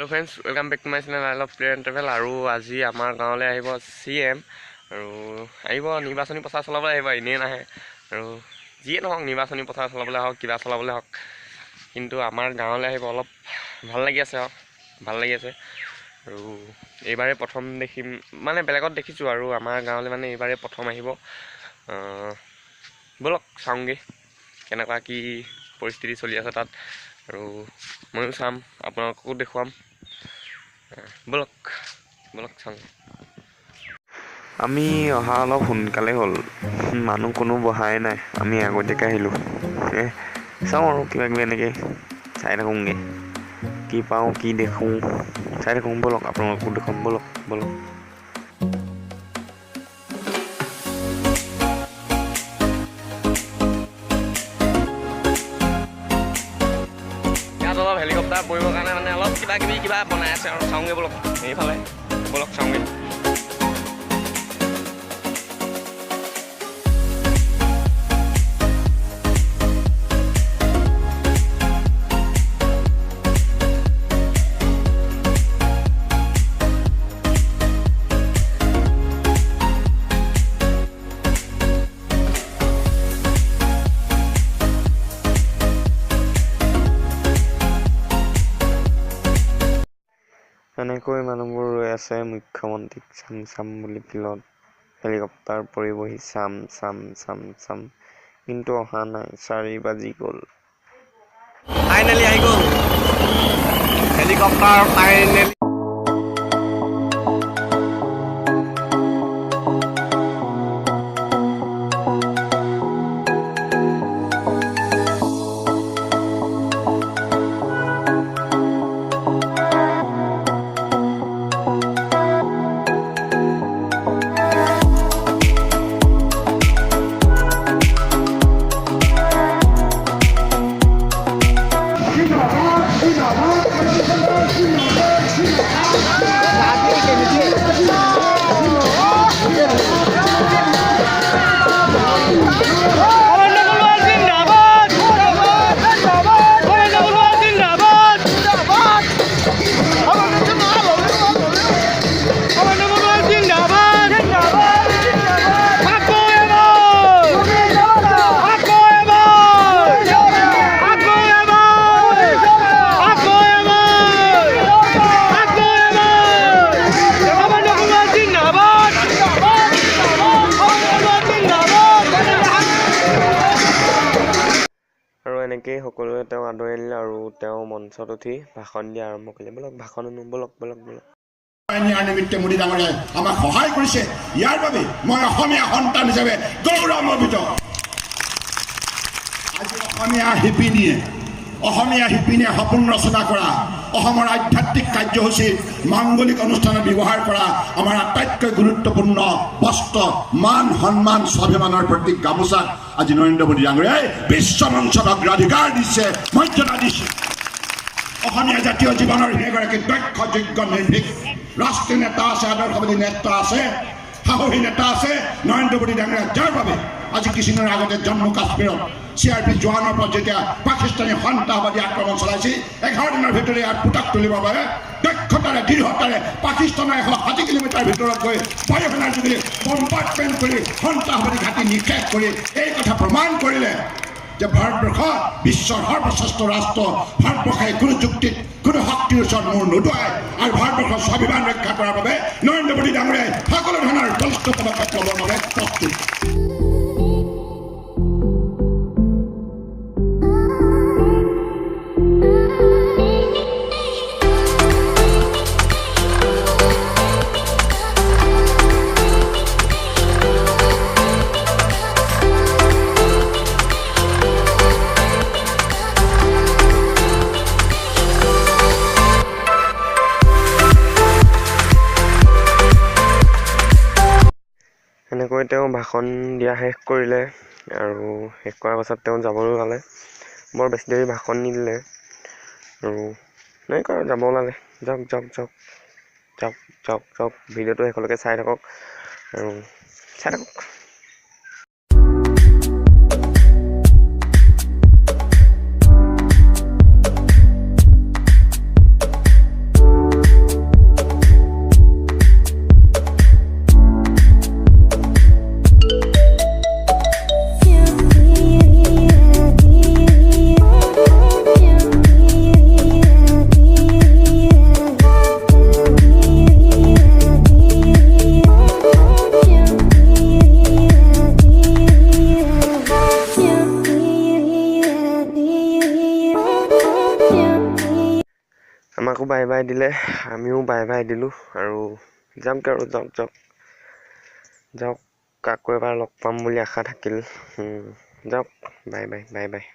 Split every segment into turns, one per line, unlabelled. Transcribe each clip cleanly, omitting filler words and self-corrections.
Hello' friends, welcome back to my channel I love play and travel. আৰু আজি আমাৰ গাঁৱলৈ আহিব CM আৰু আহিব নিৰ্বাচনী প্ৰচাৰ চলাবলৈ আহিব, এনেই নাহে। আৰু যিয়ে নহওক নিৰ্বাচনী প্ৰচাৰ চলাবলৈ হওক, কিবা চলাবলৈ হওক, কিন্তু আমাৰ গাঁৱলৈ আহিব। অলপ ভাল লাগি আছে আৰু এইবাৰে প্ৰথম দেখিম, মানে বেলেগত দেখিছোঁ আৰু আমাৰ গাঁৱলৈ মানে এইবাৰে প্ৰথম আহিব। ব'লক চাওঁগৈ কেনেকুৱা কি পৰিস্থিতি চলি আছে তাত, আৰু ময়ো চাম, আপোনালোককো দেখুৱাম। ব'লক চাওঁ। আমি অহা অলপ সোনকালে হ'ল, মানুহ কোনো বহাই নাই, আমি আগতীয়াকৈ আহিলোঁ। চাওঁ আৰু কিবা কিবি এনেকৈ চাই থাকোঁগৈ, কি পাওঁ কি দেখোঁ চাই থাকোঁ। ব'লক আপোনালোককো দেখুৱাম, ব'লক। ইয়াত অলপ হেলিকপ্টাৰ পৰিবৰ কাৰণে মানে অলপ কিবা বনাই আছে আৰু চাওঁগৈ ব'লক। এইফালে ব'লক চাওঁগৈ। এনেকৈ মানুহবোৰ ৰৈ আছে মুখ্যমন্ত্ৰীক চাম বুলি ফিল্ডত। হেলিকপ্টাৰ পৰিবহি চাম, কিন্তু অহা নাই। 4 বাজি গ'ল। ফাইনেলি আহি গ'ল হেলিকপ্টাৰ, ফাইনেলি। আৰু এনেকেই সকলোৱে তেওঁ আদৰি আনিলে আৰু তেওঁ মঞ্চত উঠি ভাষণ দিয়া আৰম্ভ কৰিলে। ব'লক ভাষণ শুনো, ব'লক।
ইয়াৰ নিমিত্তে মোদী ডাঙৰীয়াই আমাক সহায় কৰিছে। ইয়াৰ বাবে মই অসমীয়া সন্তান হিচাপে গৌৰৱান্বিত। আজি অসমীয়া শিপিনীয়ে সপোন ৰচনা কৰা, অসমৰ আধ্যাত্মিক কাৰ্যসূচীৰ মাংগলিক অনুষ্ঠানত ব্যৱহাৰ কৰা আমাৰ আটাইতকৈ গুৰুত্বপূৰ্ণ বস্ত্ৰ, মান সন্মান, স্বাভিমানৰ প্ৰতীক গামোচাক আজি নৰেন্দ্ৰ মোদী ডাঙৰীয়াই বিশ্ব মঞ্চত অগ্ৰাধিকাৰ দিছে, মৰ্যাদা দিছে। অসমীয়া জাতীয় জীৱনৰ এগৰাকী দক্ষ, যোগ্য, নিৰ্ভীক ৰাষ্ট্ৰীয় নেতা আছে, আদৰ্শবাদী নেতা আছে, সাহসী নেতা আছে নৰেন্দ্ৰ মোদী ডাঙৰীয়া, যাৰ বাবে আজি কিছুদিনৰ আগতে জম্মু কাশ্মীৰত CRP জোৱানৰ পৰা যেতিয়া পাকিস্তানী সন্ত্ৰাসবাদী আক্ৰমণ চলাইছিল, 11 দিনৰ ভিতৰত ইয়াৰ পুতাক তুলিবৰ বাবে দক্ষতাৰে, দৃঢ়তাৰে পাকিস্তানৰ 160 কিলোমিটাৰ ভিতৰত গৈ বায়ুসেনাৰ যোগেদি বম্বাৰ্ডমেণ্ট কৰি সন্ত্ৰাসবাদী ঘাটি নিক্ষেপ কৰি এই কথা প্ৰমাণ কৰিলে যে ভাৰতবৰ্ষ বিশ্বৰ সৰ্বশ্ৰেষ্ঠ ৰাষ্ট্ৰ। ভাৰতবৰ্ষই কোনো যুক্তিত, কোনো শক্তিৰ ওচৰত মূৰ নোদোৱায়, আৰু ভাৰতবৰ্ষৰ স্বাভিমান ৰক্ষা কৰাৰ বাবে নৰেন্দ্ৰ মোদী ডাঙৰীয়াই সকলো ধৰণৰ বলিষ্ঠ পদক্ষেপ ল'বৰ বাবে প্ৰস্তুত।
এনেকৈ তেওঁ ভাষণ দিয়া শেষ কৰিলে, আৰু শেষ কৰাৰ পাছত তেওঁ যাবলৈ ওলালে। বৰ বেছি দেৰি ভাষণ নিদিলে আৰু এনেকৈ যাব ওলালে। যাওক। ভিডিঅ'টো শেষলৈকে চাই থাকক আৰু চাই থাকক। আমাকো বাই বাই দিলে, আমিও বাই বাই দিলোঁ আৰু যাওক আৰু যাওক আকৌ এবাৰ লগ পাম বুলি আশা থাকিল। যাওক, বাই বাই বাই বাই।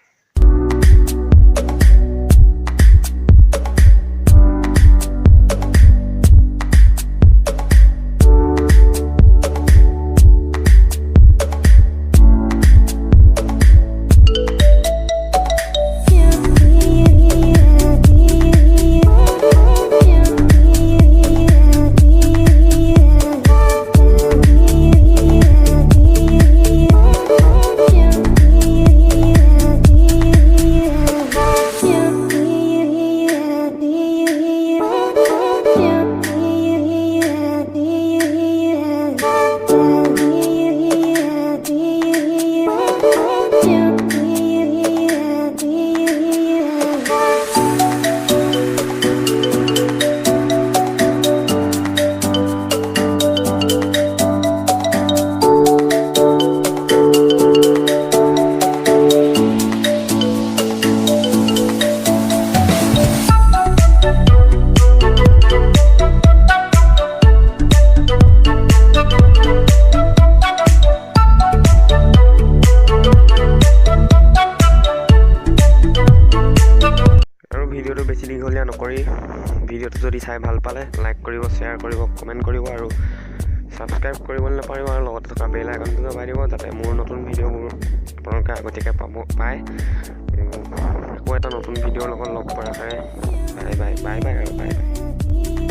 ভিডিঅ'টো বেছি দীঘলীয়া নকৰি, ভিডিঅ'টো যদি চাই ভাল পালে লাইক কৰিব, শ্বেয়াৰ কৰিব, কমেণ্ট কৰিব আৰু ছাবস্ক্ৰাইব কৰিবলৈ নাপাৰিব আৰু লগতে থকা বেল আইকনটো দবাই দিব, যাতে মোৰ নতুন ভিডিঅ'বোৰ আপোনালোকে আগতীয়াকৈ পায়। আকৌ এটা নতুন ভিডিঅ'ৰ লগত লগ পোৱাৰ আশাৰে বাই বাই আৰু বাই বাই।